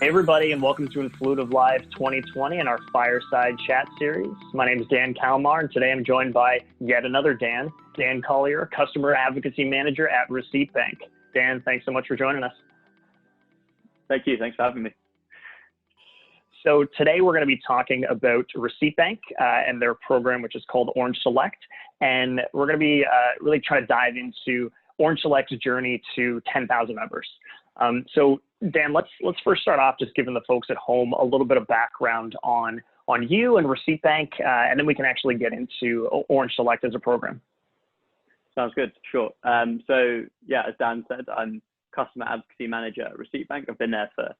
Hey everybody, and welcome to Influitive Live 2020 and our Fireside Chat series. My name is Dan Kalmar, and today I'm joined by yet another Dan Collier, Customer Advocacy Manager at Receipt Bank. Dan, thanks so much for joining us. Thank you. Thanks for having me. So today we're going to be talking about Receipt Bank and their program, which is called Orange Select. And we're going to be really trying to dive into Orange Select's journey to 10,000 members. So Dan, let's first start off just giving the folks at home a little bit of background on you and Receipt Bank, and then we can actually get into Orange Select as a program. Sounds good. Sure. So yeah, as Dan said, I'm Customer Advocacy Manager at Receipt Bank. I've been there for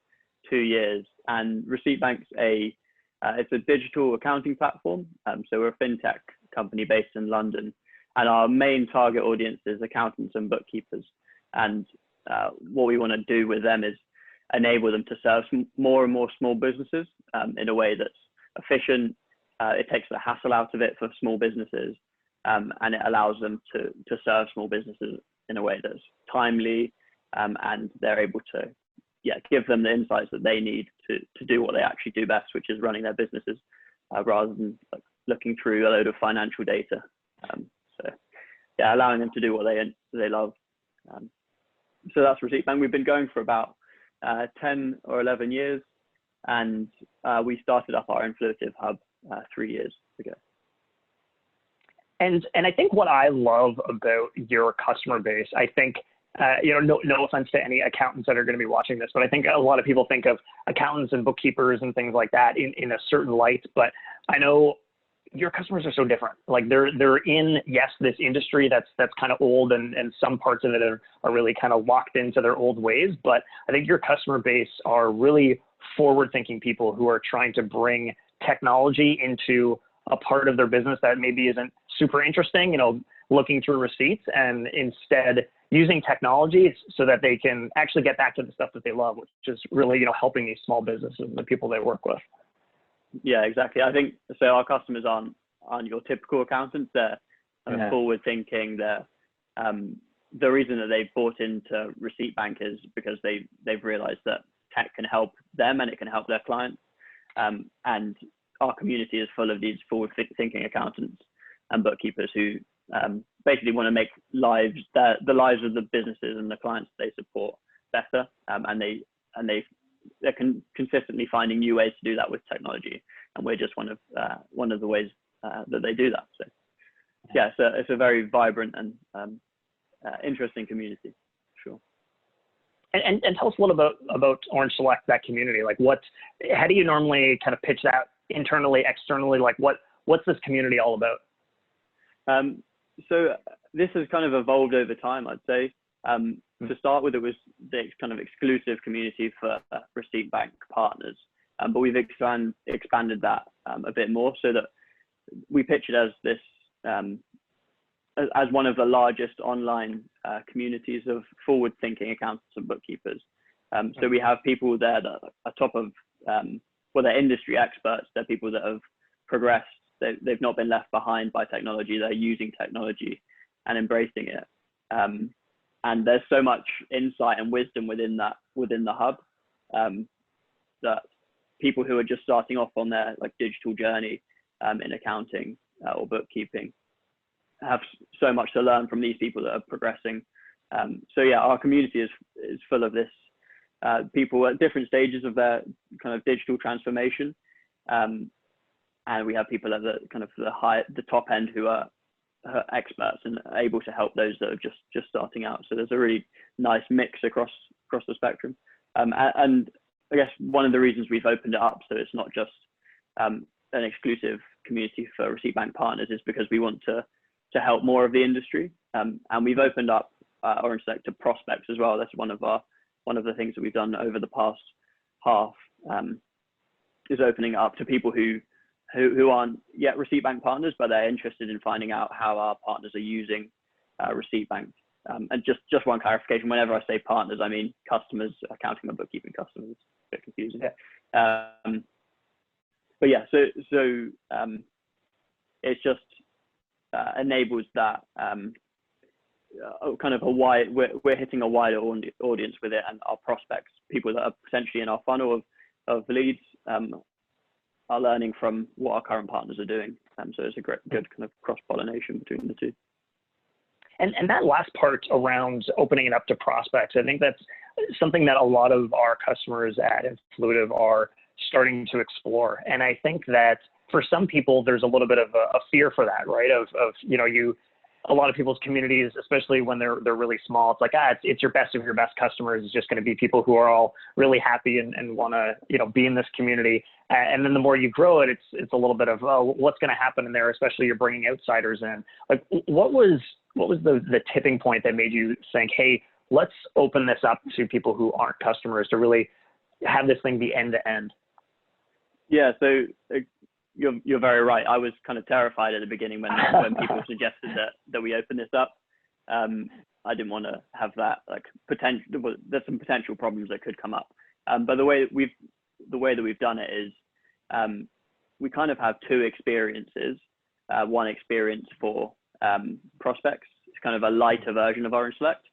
2 years, and Receipt Bank's it's a digital accounting platform. So we're a fintech company based in London, and our main target audience is accountants and bookkeepers. And what we want to do with them is enable them to serve more and more small businesses in a way that's efficient. It takes the hassle out of it for small businesses, and it allows them to serve small businesses in a way that's timely, and they're able to give them the insights that they need to do what they actually do best, which is running their businesses rather than looking through a load of financial data. Allowing them to do what they love. So that's Receipt Bank. We've been going for about 10 or 11 years, and we started up our Influitive Hub 3 years ago. And I think what I love about your customer base, I think, no offense to any accountants that are going to be watching this, but I think a lot of people think of accountants and bookkeepers and things like that in a certain light. But I know your customers are so different. Like they're in, yes, this industry that's kind of old, and some parts of it are really kind of locked into their old ways. But I think your customer base are really forward-thinking people who are trying to bring technology into a part of their business that maybe isn't super interesting, looking through receipts, and instead using technology so that they can actually get back to the stuff that they love, which is really, helping these small businesses and the people they work with. Yeah, exactly. I think so. Our customers aren't your typical accountants. They're forward thinking. They're the reason that they bought into Receipt Bank is because they've realized that tech can help them and it can help their clients. And our community is full of these forward thinking accountants and bookkeepers who basically want to make the lives of the businesses and the clients they support better. And they're consistently finding new ways to do that with technology, and we're just one of the ways that they do that. So yeah, it's a very vibrant and interesting community, sure. And tell us a little about Orange Select, that community. Like, how do you normally kind of pitch that internally, externally? Like, what's this community all about? So this has kind of evolved over time, I'd say. To start with, it was the kind of exclusive community for Receipt Bank partners, but we've expanded that a bit more, so that we pitch it as this as one of the largest online communities of forward-thinking accountants and bookkeepers. So we have people there that are top of they're industry experts. They're people that have progressed. They've not been left behind by technology. They're using technology and embracing it. And there's so much insight and wisdom within the hub that people who are just starting off on their digital journey in accounting or bookkeeping have so much to learn from these people that are progressing. So yeah, our community is full of this people at different stages of their kind of digital transformation, and we have people at the kind of the top end who are experts and able to help those that are just starting out. So there's a really nice mix across the spectrum. And I guess one of the reasons we've opened it up so it's not just an exclusive community for Receipt Bank partners is because we want to help more of the industry. And we've opened up Orange Select to prospects as well. That's one of the things that we've done over the past half, is opening up to people who aren't yet Receipt Bank partners, but they're interested in finding out how our partners are using Receipt Bank. And just one clarification, whenever I say partners, I mean customers, accounting and bookkeeping customers. It's a bit confusing. Yeah. But yeah, so it's just enables that kind of a wide, we're hitting a wider audience with it, and our prospects, people that are potentially in our funnel of leads, are learning from what our current partners are doing. So it's a good kind of cross-pollination between the two. And that last part around opening it up to prospects, I think that's something that a lot of our customers at Influitive are starting to explore. And I think that for some people, there's a little bit of a fear for that, right? A lot of people's communities, especially when they're really small, it's like, it's your best of your best customers. It's just going to be people who are all really happy and want to, be in this community. And then the more you grow it, it's a little bit of, what's going to happen in there, especially you're bringing outsiders in. Like, what was the tipping point that made you think, hey, let's open this up to people who aren't customers to really have this thing be end to end? Yeah, so you're very right. I was kind of terrified at the beginning when people suggested that we open this up. I didn't want to have that potential. There's some potential problems that could come up. But the way that we've done it is we kind of have two experiences. One experience for prospects, it's kind of a lighter version of Orange Select,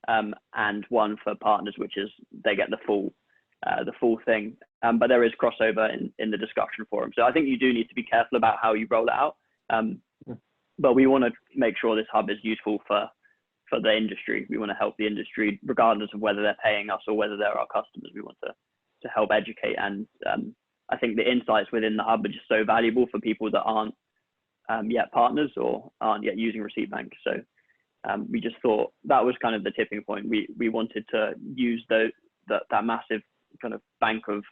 and one for partners, which is they get the full thing. But there is crossover in the discussion forum. So I think you do need to be careful about how you roll it out. But we want to make sure this hub is useful for the industry. We want to help the industry, regardless of whether they're paying us or whether they're our customers. We want to help educate. And I think the insights within the hub are just so valuable for people that aren't yet partners or aren't yet using Receipt.Bank. So we just thought that was kind of the tipping point. We wanted to use that massive kind of bank of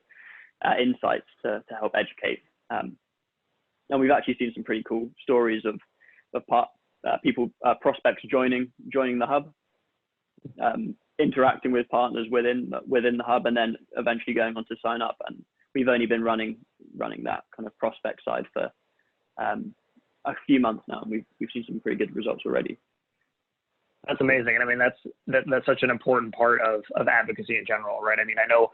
insights to help educate. And we've actually seen some pretty cool stories of people, prospects joining the hub, interacting with partners within the hub, and then eventually going on to sign up. And we've only been running that kind of prospect side for a few months now, and we've seen some pretty good results already. That's amazing. And I mean, that's such an important part of advocacy in general, right? I mean, I know,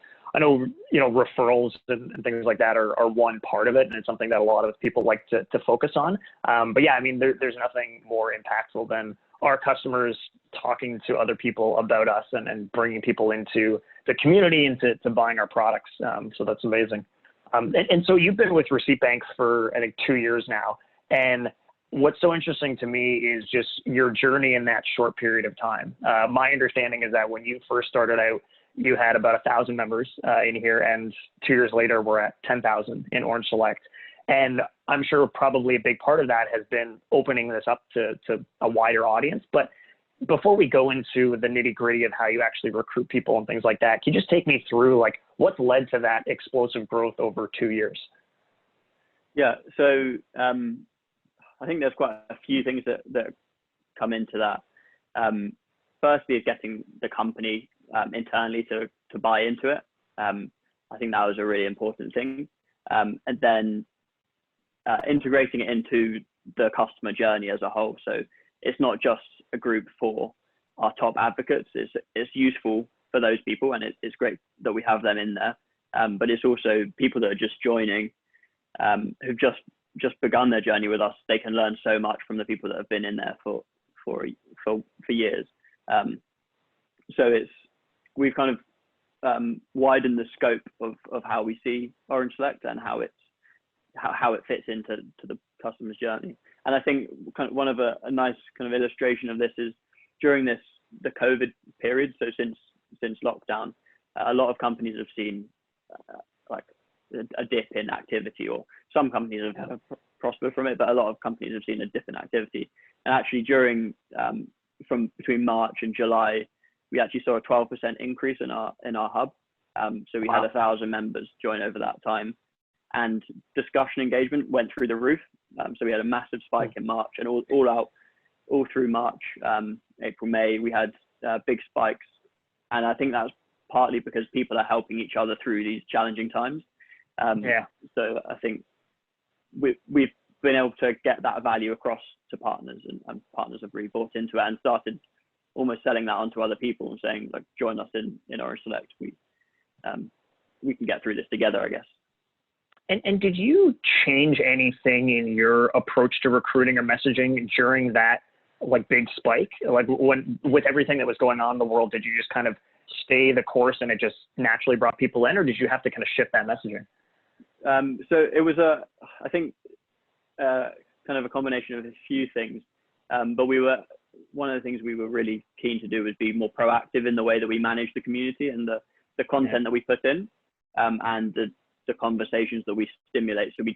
referrals and things like that are one part of it. And it's something that a lot of people like to focus on. But yeah, I mean, there's nothing more impactful than our customers talking to other people about us and bringing people into the community and to buying our products. So that's amazing. And so you've been with Receipt.Bank for, I think, 2 years now. And what's so interesting to me is just your journey in that short period of time. My understanding is that when you first started out, you had about 1,000 members in here, and 2 years later, we're at 10,000 in Orange Select. And I'm sure probably a big part of that has been opening this up to a wider audience. But before we go into the nitty gritty of how you actually recruit people and things like that, can you just take me through what's led to that explosive growth over 2 years? Yeah, so I think there's quite a few things that come into that. Firstly, is getting the company internally to buy into it. I think that was a really important thing. And then integrating it into the customer journey as a whole. So it's not just a group for our top advocates. It's useful for those people, and it's great that we have them in there. But it's also people that are just joining, who've just begun their journey with us. They can learn so much from the people that have been in there for years. So we've kind of widened the scope of how we see Orange Select and how it fits into the customer's journey. And I think kind of one of a nice kind of illustration of this is during the COVID period. So since lockdown, a lot of companies have seen a dip in activity, or some companies have prospered from it, but a lot of companies have seen a dip in activity. And actually from between March and July, we actually saw a 12% increase in our hub. So we had 1,000 members join over that time, and discussion engagement went through the roof. So we had a massive spike in March, and all through March, April, May, we had big spikes. And I think that's partly because people are helping each other through these challenging times. So I think we've been able to get that value across to partners, and partners have really bought into it and started almost selling that on to other people and saying, join us in Orange Select. We can get through this together, I guess. And did you change anything in your approach to recruiting or messaging during that like big spike? Like when with everything that was going on in the world, did you just kind of stay the course and it just naturally brought people in, or did you have to kind of shift that messaging? So it was I think kind of a combination of a few things, but one of the things we were really keen to do was be more proactive in the way that we manage the community and the content that we put in, and the conversations that we stimulate. So we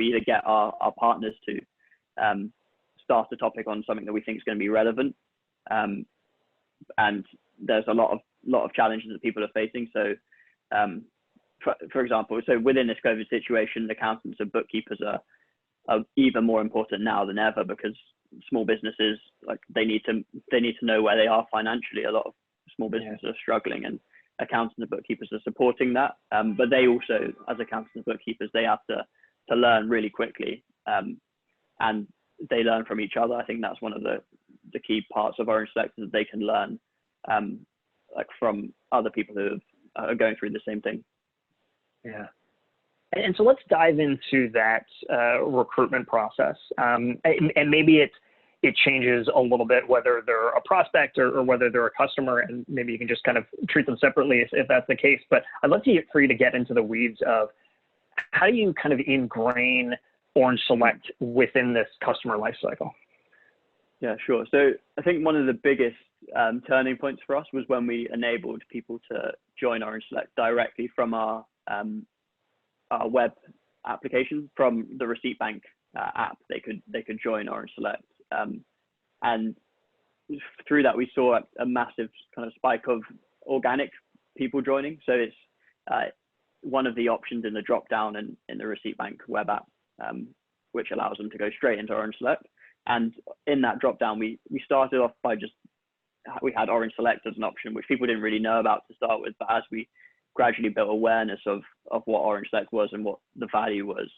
either get our partners to start a topic on something that we think is going to be relevant, and there's a lot of challenges that people are facing. So for example, so within this COVID situation, accountants and bookkeepers are even more important now than ever, because small businesses, like they need to know where they are financially. A lot of small businesses are struggling, and accountants and bookkeepers are supporting that. But they also, as accountants and bookkeepers, they have to learn really quickly, and they learn from each other. I think that's one of the key parts of Orange Select, is that they can learn like from other people who are going through the same thing. Yeah. And so let's dive into that recruitment process. And maybe it changes a little bit whether they're a prospect or whether they're a customer, and maybe you can just kind of treat them separately if that's the case. But I'd love for you to get into the weeds of how do you kind of ingrain Orange Select within this customer lifecycle? Yeah, sure. So I think one of the biggest turning points for us was when we enabled people to join Orange Select directly from our web application, from the Receipt Bank app. They could join Orange Select, and through that we saw a massive kind of spike of organic people joining. So it's one of the options in the drop down in the Receipt Bank web app, which allows them to go straight into Orange Select. And in that drop down, we started off by we had Orange Select as an option, which people didn't really know about to start with. But as we gradually built awareness of what Orange Select was and what the value was,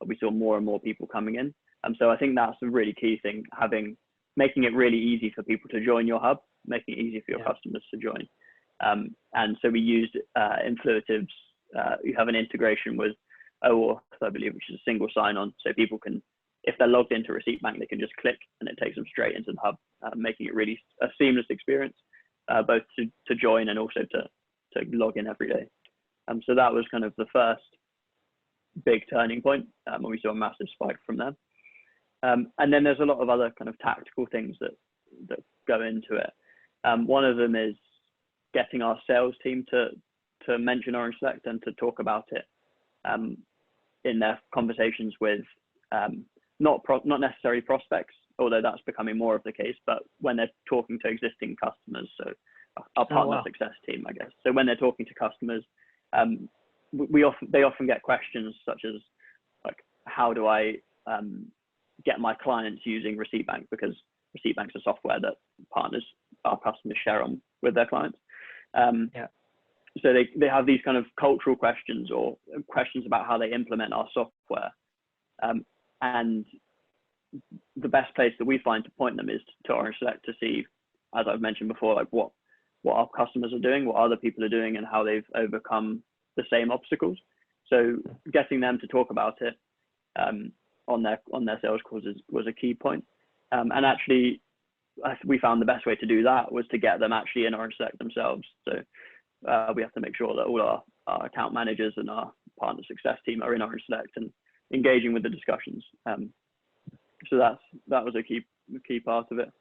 we saw more and more people coming in. So I think that's a really key thing, making it really easy for people to join your hub, making it easy for your customers to join. And so we used Influitive's, you have an integration with OAuth, I believe, which is a single sign-on. So people can, if they're logged into Receipt Bank, they can just click and it takes them straight into the hub, making it really a seamless experience, both to join and also to log in every day. So that was kind of the first big turning point, when we saw a massive spike from there. And then there's a lot of other kind of tactical things that go into it. One of them is getting our sales team to mention Orange Select and to talk about it in their conversations with not necessarily prospects, although that's becoming more of the case, but when they're talking to existing customers. So our partner success team, I guess. So when they're talking to customers, they often get questions such as, like, how do I get my clients using Receipt Bank, because Receipt Bank's a software that our customers share on with their clients. So they have these kind of cultural questions or questions about how they implement our software. And the best place that we find to point them is to Orange Select, to see, as I've mentioned before, like what our customers are doing, what other people are doing, and how they've overcome the same obstacles. So getting them to talk about it on their sales calls was a key point. And actually, we found the best way to do that was to get them actually in Orange Select themselves. So we have to make sure that all our account managers and our partner success team are in Orange Select and engaging with the discussions. So that was a key part of it.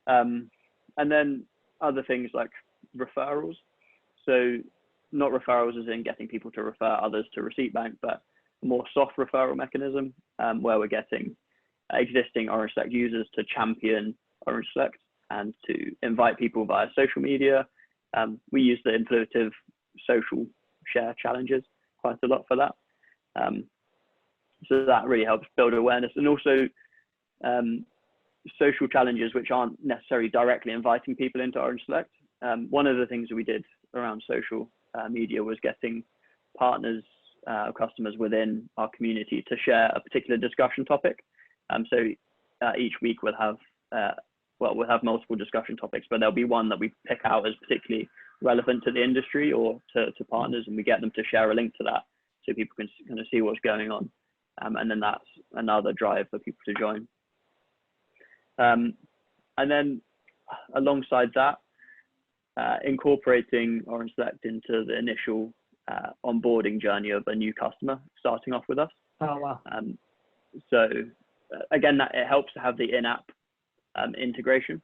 And then other things like referrals. So not referrals as in getting people to refer others to Receipt Bank, but a more soft referral mechanism, where we're getting existing Orange Select users to champion Orange Select and to invite people via social media. We use the Influitive social share challenges quite a lot for that. So that really helps build awareness, and also social challenges which aren't necessarily directly inviting people into Orange Select. One of the things that we did around social media was getting partners, customers within our community to share a particular discussion topic. So each week we'll have multiple discussion topics, but there'll be one that we pick out as particularly relevant to the industry or to partners, and we get them to share a link to that so people can kind of see what's going on. And then that's another drive for people to join. And then alongside that, incorporating Orange Select into the initial onboarding journey of a new customer starting off with us. Oh, wow. So again, that it helps to have the in-app integration,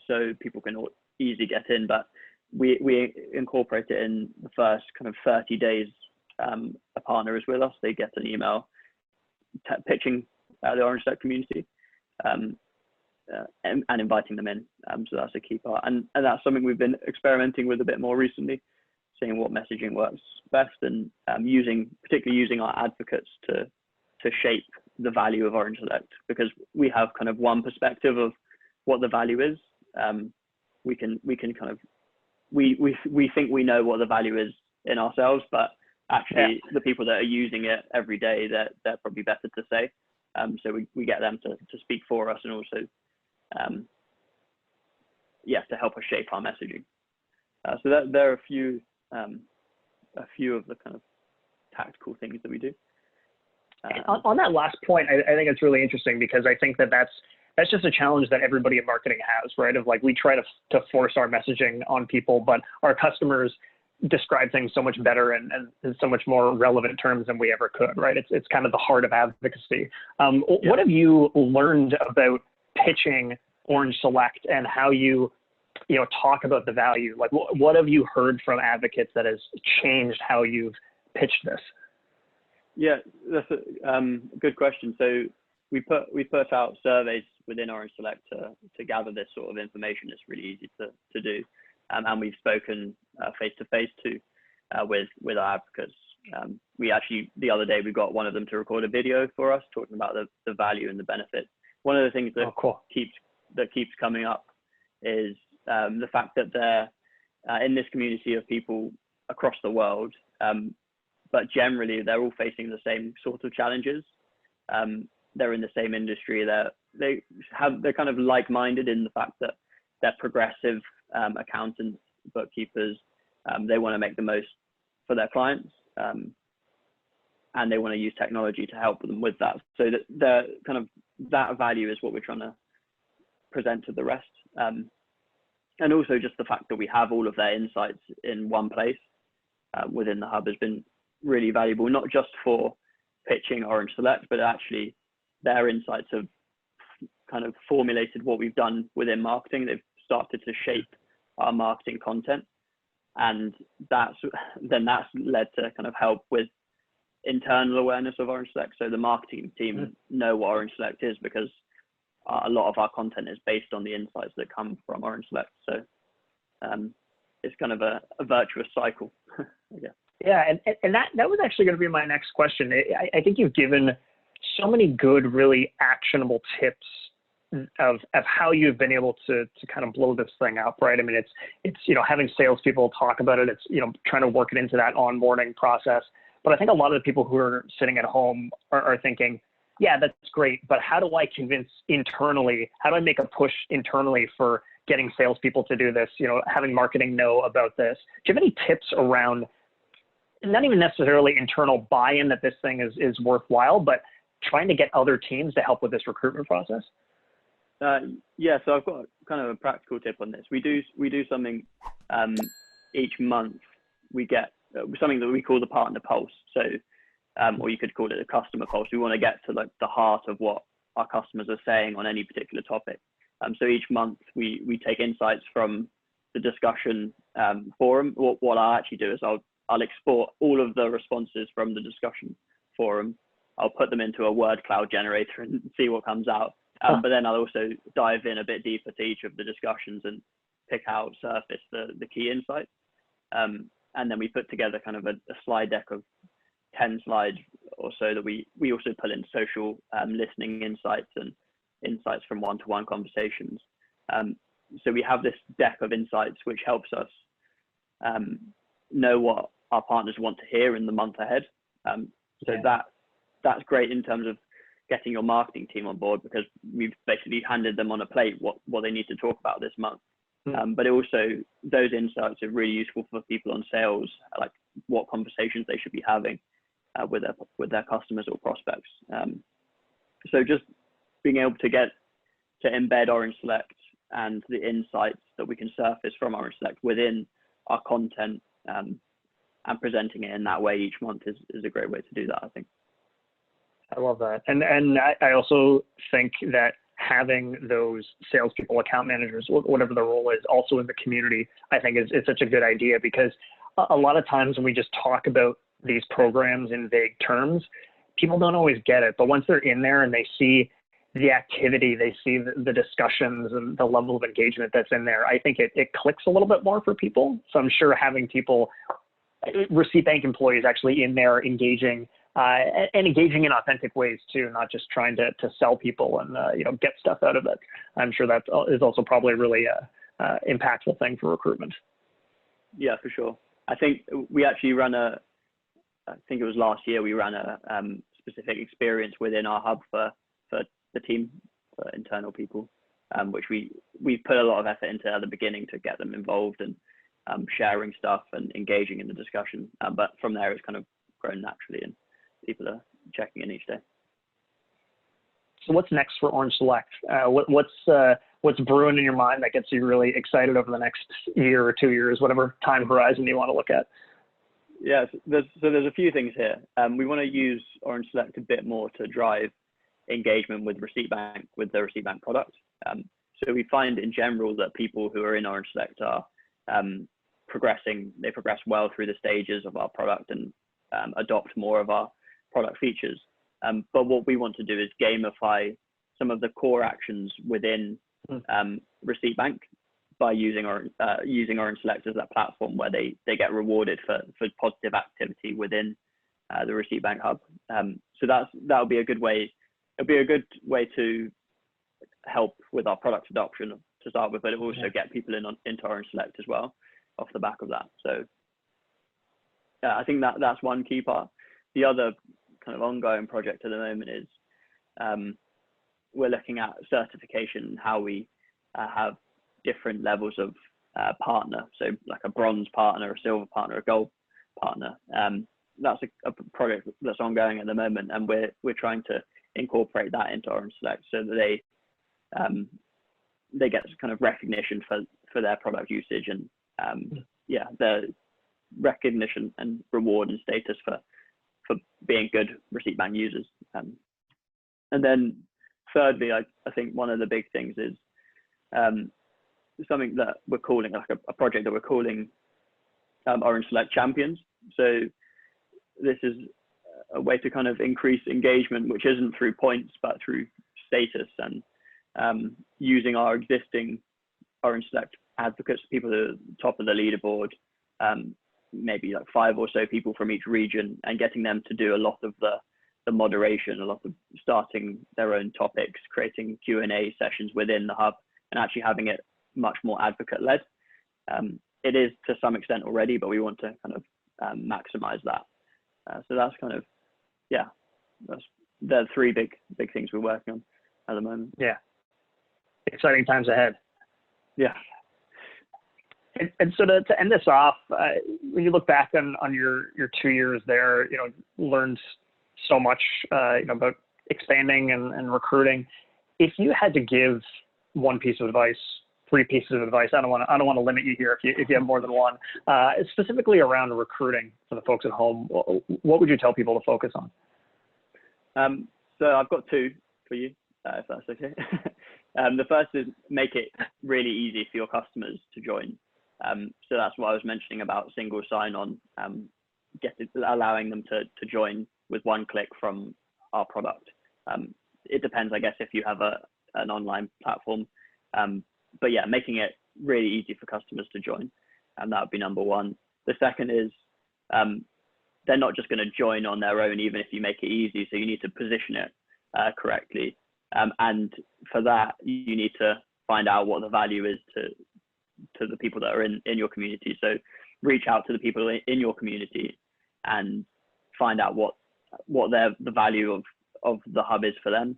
so people can easily get in. But we incorporate it in the first kind of 30 days. A partner is with us, they get an email pitching the Orange Select community and inviting them in. So that's a key part, and that's something we've been experimenting with a bit more recently, seeing what messaging works best, and particularly using our advocates to shape the value of Orange Select, because we have kind of one perspective of what the value is. We think we know what the value is in ourselves, but actually the people that are using it every day, they're probably better to say. So we get them to speak for us, and also to help us shape our messaging. So that there are a few of the kind of tactical things that we do. On that last point, I think it's really interesting, because I think that's just a challenge that everybody in marketing has, right? Of like, we try to force our messaging on people, but our customers describe things so much better and in so much more relevant terms than we ever could, right? It's kind of the heart of advocacy. What have you learned about pitching Orange Select and how you talk about the value? Like, what have you heard from advocates that has changed how you've pitched this? Yeah, that's a good question. So we put out surveys within Orange Select to gather this sort of information. It's really easy to do, and we've spoken face to face with our advocates. We actually, the other day, we got one of them to record a video for us talking about the value and the benefits. One of the things that keeps coming up is the fact that they're in this community of people across the world, but generally they're all facing the same sort of challenges. They're in the same industry. They're kind of like-minded in the fact that they're progressive accountants, bookkeepers. They want to make the most for their clients, and they want to use technology to help them with that. So that value is what we're trying to present to the rest. And also just the fact that we have all of their insights in one place within the hub has been really valuable, not just for pitching Orange Select, but actually their insights have kind of formulated what we've done within marketing. They've started to shape our marketing content, and that's led to kind of help with internal awareness of Orange Select. So the marketing team know what Orange Select is, because a lot of our content is based on the insights that come from Orange Select. So it's kind of a virtuous cycle, I guess. Yeah, and that was actually going to be my next question. I think you've given so many good, really actionable tips of how you've been able to kind of blow this thing up, right? I mean, it's having salespeople talk about it. It's trying to work it into that onboarding process. But I think a lot of the people who are sitting at home are thinking, yeah, that's great, but how do I convince internally? How do I make a push internally for getting salespeople to do this? Having marketing know about this. Do you have any tips around, not even necessarily internal buy-in that this thing is worthwhile, but trying to get other teams to help with this recruitment process? Yeah, so I've got kind of a practical tip on this. We do something each month. We get something that we call the partner pulse. So, or you could call it a customer pulse. We want to get to like the heart of what our customers are saying on any particular topic. So each month we take insights from the discussion forum. What I'll actually do is I'll export all of the responses from the discussion forum. I'll put them into a word cloud generator and see what comes out. But then I'll also dive in a bit deeper to each of the discussions and surface the key insights. And then we put together kind of a slide deck of 10 slides or so that we also pull in social listening insights and insights from one-to-one conversations. So we have this deck of insights which helps us know what our partners want to hear in the month ahead. That's great in terms of getting your marketing team on board, because we've basically handed them on a plate what they need to talk about this month. But also those insights are really useful for people on sales, like what conversations they should be having with their customers or prospects. So just being able to get to embed Orange Select and the insights that we can surface from Orange Select within our content, and presenting it in that way each month is a great way to do that, I think. I love that. And I also think that having those salespeople, account managers, whatever the role is, also in the community, I think is such a good idea, because a lot of times when we just talk about these programs in vague terms, people don't always get it. But once they're in there and they see the activity, they see the discussions and the level of engagement that's in there, I think it clicks a little bit more for people. So I'm sure having people, Receipt Bank employees, actually in there engaging, and engaging in authentic ways too, not just trying to sell people and get stuff out of it. I'm sure that is also probably a really impactful thing for recruitment. Yeah, for sure. I think we actually I think it was last year, we ran a specific experience within our hub for the team, for internal people, which we put a lot of effort into at the beginning to get them involved and sharing stuff and engaging in the discussion. But from there, it's kind of grown naturally, and people are checking in each day. So what's next for Orange Select? What's brewing in your mind that gets you really excited over the next year or 2 years, whatever time horizon you want to look at? Yeah, so there's a few things here. We want to use Orange Select a bit more to drive engagement with Receipt Bank, with the Receipt Bank product. So we find in general that people who are in Orange Select are progressing. They progress well through the stages of our product and adopt more of our product features. But what we want to do is gamify some of the core actions within Receipt Bank by using Orange Select as that platform where they get rewarded for positive activity within the Receipt Bank hub. So that'll be a good way. It'll be a good way to help with our product adoption to start with, but it will also get people into Orange Select as well off the back of that. So yeah, I think that's one key part. The other kind of ongoing project at the moment is we're looking at certification, how we have different levels of partner. So like a bronze partner, a silver partner, a gold partner. That's a project that's ongoing at the moment, and we're trying to incorporate that into Orange Select so that they get kind of recognition for their product usage, and the recognition and reward and status for being good Receipt Bank users. And then thirdly, I think one of the big things is something that we're calling like a project that we're calling Orange Select Champions. So this is a way to kind of increase engagement, which isn't through points, but through status, and using our existing Orange Select advocates, people at the top of the leaderboard, maybe like 5 or so people from each region, and getting them to do a lot of the moderation, a lot of starting their own topics, creating Q&A sessions within the hub, and actually having it much more advocate led. It is to some extent already, but we want to kind of maximize that. So that's kind of, that's the 3 big things we're working on at the moment. Yeah. Exciting times ahead. Yeah. And so to end this off, when you look back on your 2 years there, learned so much, about expanding and recruiting. If you had to give one piece of advice, 3 pieces of advice, I don't want to limit you here if you have more than one, specifically around recruiting for the folks at home, what would you tell people to focus on? So I've got 2 for you, if that's okay. The first is make it really easy for your customers to join. So that's what I was mentioning about single sign-on, allowing them to join with one click from our product. It depends, I guess, if you have an online platform. But yeah, making it really easy for customers to join, and that would be number 1. The second is they're not just going to join on their own, even if you make it easy. So you need to position it correctly. And for that, you need to find out what the value is to the people that are in your community. So reach out to the people in your community and find out what the value of the hub is for them,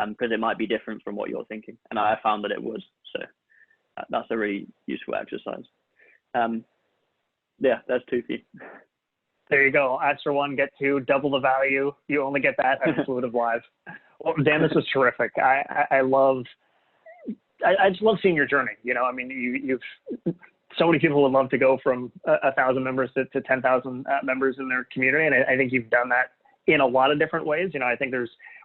because it might be different from what you're thinking. And I found that it was. So that's a really useful exercise. Yeah, that's 2 for you. There you go. Answer 1, get 2, double the value. You only get that at Fluitive Live. Well, Dan, this was terrific. I love I just love seeing your journey. I mean, you've so many people would love to go from 1,000 members to 10,000 members in their community, and I think you've done that in a lot of different ways. I think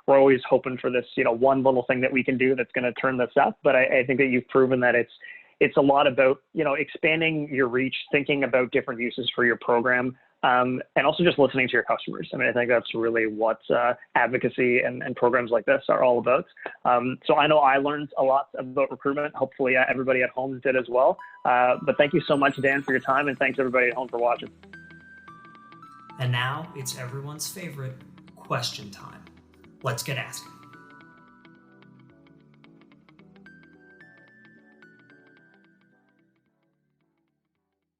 we're always hoping for this, one little thing that we can do that's going to turn this up. But I think that you've proven that it's a lot about, expanding your reach, thinking about different uses for your program, and also just listening to your customers. I mean, I think that's really what advocacy and programs like this are all about. So I know I learned a lot about recruitment. Hopefully everybody at home did as well. But thank you so much, Dan, for your time, and thanks everybody at home for watching. And now it's everyone's favorite question time. Let's get asking.